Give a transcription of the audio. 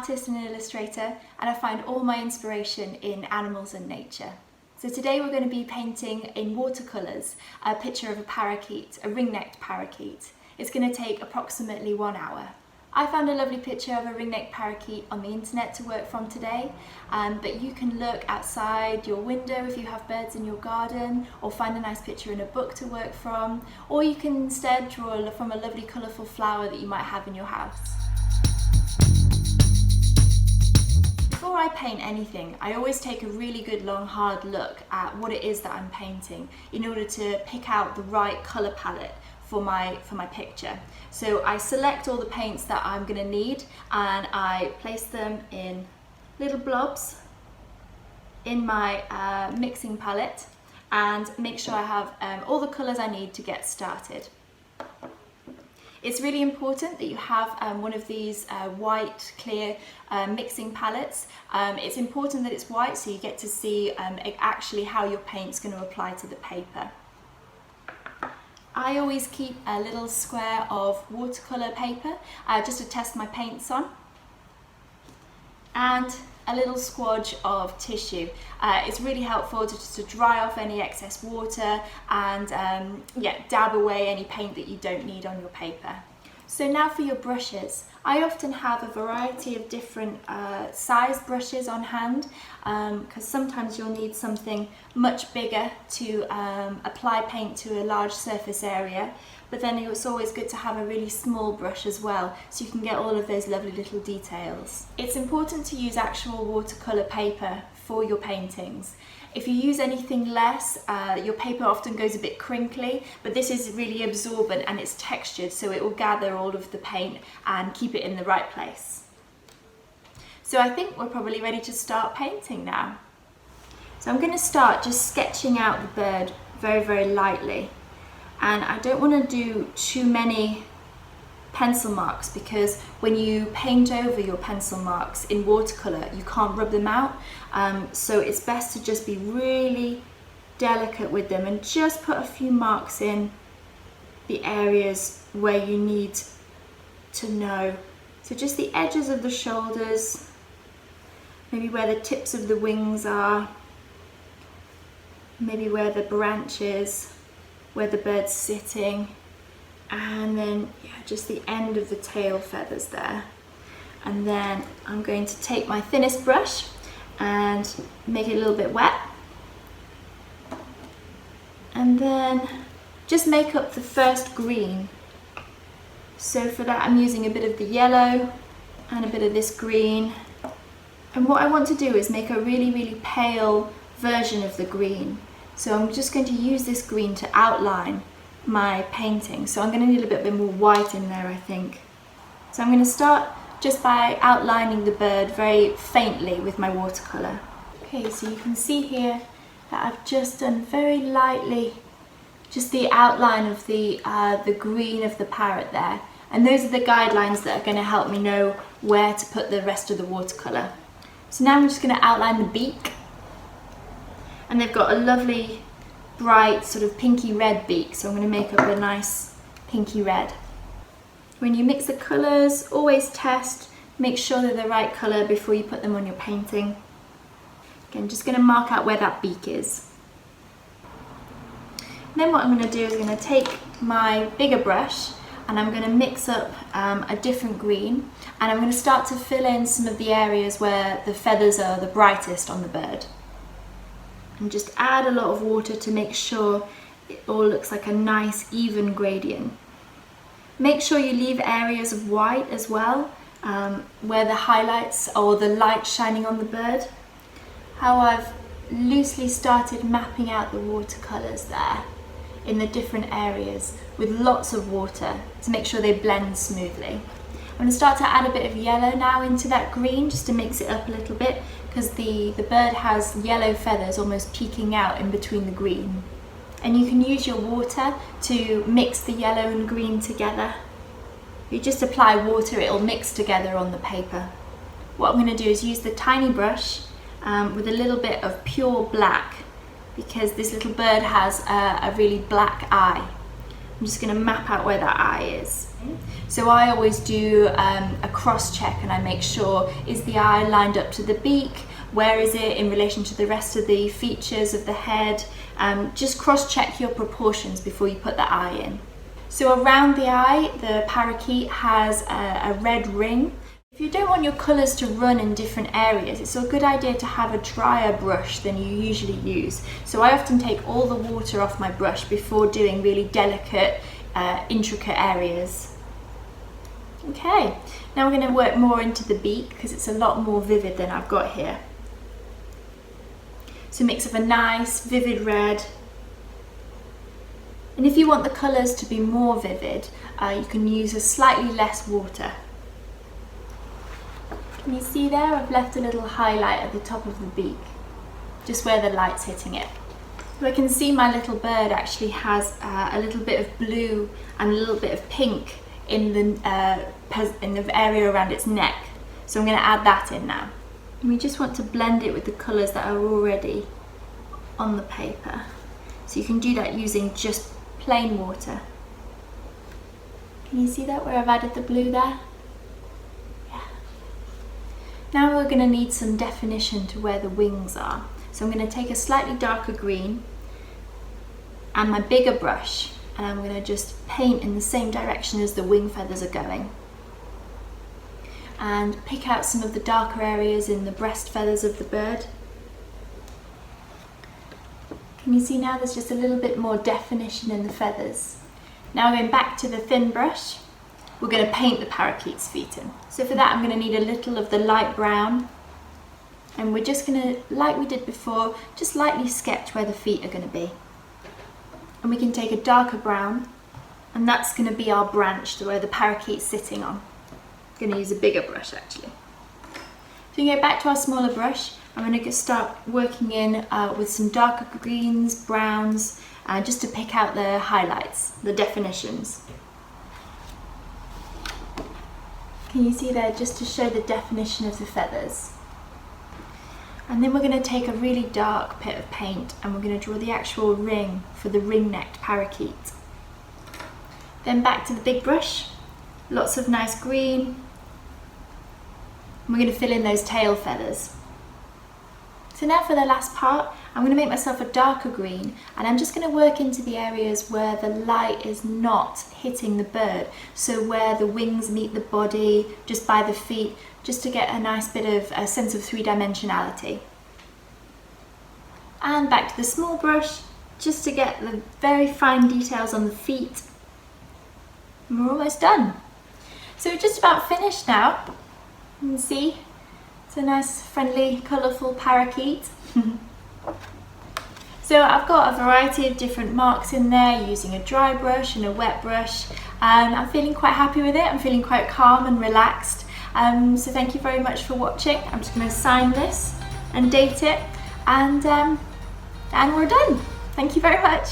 artist and an illustrator, and I find all my inspiration in animals and nature. So today we're going to be painting in watercolors a picture of a parakeet, a ring-necked parakeet. It's going to take approximately 1 hour. I found a lovely picture of a ring-necked parakeet on the internet to work from today, but you can look outside your window if you have birds in your garden, or find a nice picture in a book to work from, or you can instead draw from a lovely colourful flower that you might have in your house. Before I paint anything, I always take a really good long hard look at what it is that I'm painting in order to pick out the right colour palette for my picture. So I select all the paints that I'm going to need and I place them in little blobs in my mixing palette and make sure I have all the colours I need to get started. It's really important that you have one of these white clear mixing palettes. It's important that it's white so you get to see actually how your paint's going to apply to the paper. I always keep a little square of watercolor paper just to test my paints on, and a little squodge of tissue. It's really helpful just to dry off any excess water and dab away any paint that you don't need on your paper. So now for your brushes. I often have a variety of different size brushes on hand because sometimes you'll need something much bigger to apply paint to a large surface area, but then it's always good to have a really small brush as well so you can get all of those lovely little details. It's important to use actual watercolour paper for your paintings. If you use anything less, your paper often goes a bit crinkly, but this is really absorbent and it's textured, so it will gather all of the paint and keep it in the right place. So I think we're probably ready to start painting now. So I'm going to start just sketching out the bird very, very lightly. And I don't want to do too many pencil marks because when you paint over your pencil marks in watercolour you can't rub them out, so it's best to just be really delicate with them and just put a few marks in the areas where you need to know. So just the edges of the shoulders, maybe where the tips of the wings are, maybe where the branch is, where the bird's sitting, and then just the end of the tail feathers there. And then I'm going to take my thinnest brush and make it a little bit wet, and then just make up the first green. So for that I'm using a bit of the yellow and a bit of this green, and what I want to do is make a really, really pale version of the green. So I'm just going to use this green to outline my painting. So I'm going to need a bit more white in there, I think. So I'm going to start just by outlining the bird very faintly with my watercolour. Okay, so you can see here that I've just done very lightly just the outline of the green of the parrot there. And those are the guidelines that are going to help me know where to put the rest of the watercolour. So now I'm just going to outline the beak. And they've got a lovely bright sort of pinky red beak, so I'm going to make up a nice pinky red. When you mix the colours, always test, make sure they're the right colour before you put them on your painting. Again, just going to mark out where that beak is. And then what I'm going to do is I'm going to take my bigger brush and I'm going to mix up a different green, and I'm going to start to fill in some of the areas where the feathers are the brightest on the bird. And just add a lot of water to make sure it all looks like a nice even gradient. Make sure you leave areas of white as well, where the highlights or the light shining on the bird. How I've loosely started mapping out the watercolours there in the different areas with lots of water to make sure they blend smoothly. I'm going to start to add a bit of yellow now into that green just to mix it up a little bit, because the bird has yellow feathers almost peeking out in between the green. And you can use your water to mix the yellow and green together. If you just apply water, it'll mix together on the paper. What I'm going to do is use the tiny brush with a little bit of pure black, because this little bird has a really black eye. I'm just going to map out where that eye is. So I always do a cross check, and I make sure, is the eye lined up to the beak? Where is it in relation to the rest of the features of the head? Just cross check your proportions before you put the eye in. So around the eye, the parakeet has a red ring. If you don't want your colours to run in different areas, it's a good idea to have a drier brush than you usually use. So I often take all the water off my brush before doing really delicate, intricate areas. Okay, now we're going to work more into the beak because it's a lot more vivid than I've got here. So mix up a nice vivid red. And if you want the colours to be more vivid, you can use a slightly less water. Can you see there? I've left a little highlight at the top of the beak, just where the light's hitting it. So I can see my little bird actually has a little bit of blue and a little bit of pink in the area around its neck. So I'm going to add that in now. And we just want to blend it with the colours that are already on the paper. So you can do that using just plain water. Can you see that where I've added the blue there? Yeah. Now we're going to need some definition to where the wings are. So I'm going to take a slightly darker green and my bigger brush, and I'm going to just paint in the same direction as the wing feathers are going. And pick out some of the darker areas in the breast feathers of the bird. Can you see now there's just a little bit more definition in the feathers. Now going back to the thin brush, we're going to paint the parakeet's feet in. So for that I'm going to need a little of the light brown, and we're just going to, like we did before, just lightly sketch where the feet are going to be. And we can take a darker brown, and that's going to be our branch to where the parakeet's sitting on. I'm going to use a bigger brush actually. So we go back to our smaller brush. I'm going to start working in with some darker greens, browns, just to pick out the highlights, the definitions. Can you see there, just to show the definition of the feathers? And then we're going to take a really dark bit of paint and we're going to draw the actual ring for the ring-necked parakeet. Then back to the big brush, lots of nice green. And we're going to fill in those tail feathers. So now for the last part, I'm going to make myself a darker green, and I'm just going to work into the areas where the light is not hitting the bird. So where the wings meet the body, just by the feet, just to get a nice bit of a sense of three-dimensionality. And back to the small brush, just to get the very fine details on the feet. And we're almost done. So we're just about finished now. You can see it's a nice, friendly, colourful parakeet. So I've got a variety of different marks in there using a dry brush and a wet brush, and I'm feeling quite happy with it. I'm feeling quite calm and relaxed. So thank you very much for watching. I'm just going to sign this and date it, and we're done. Thank you very much.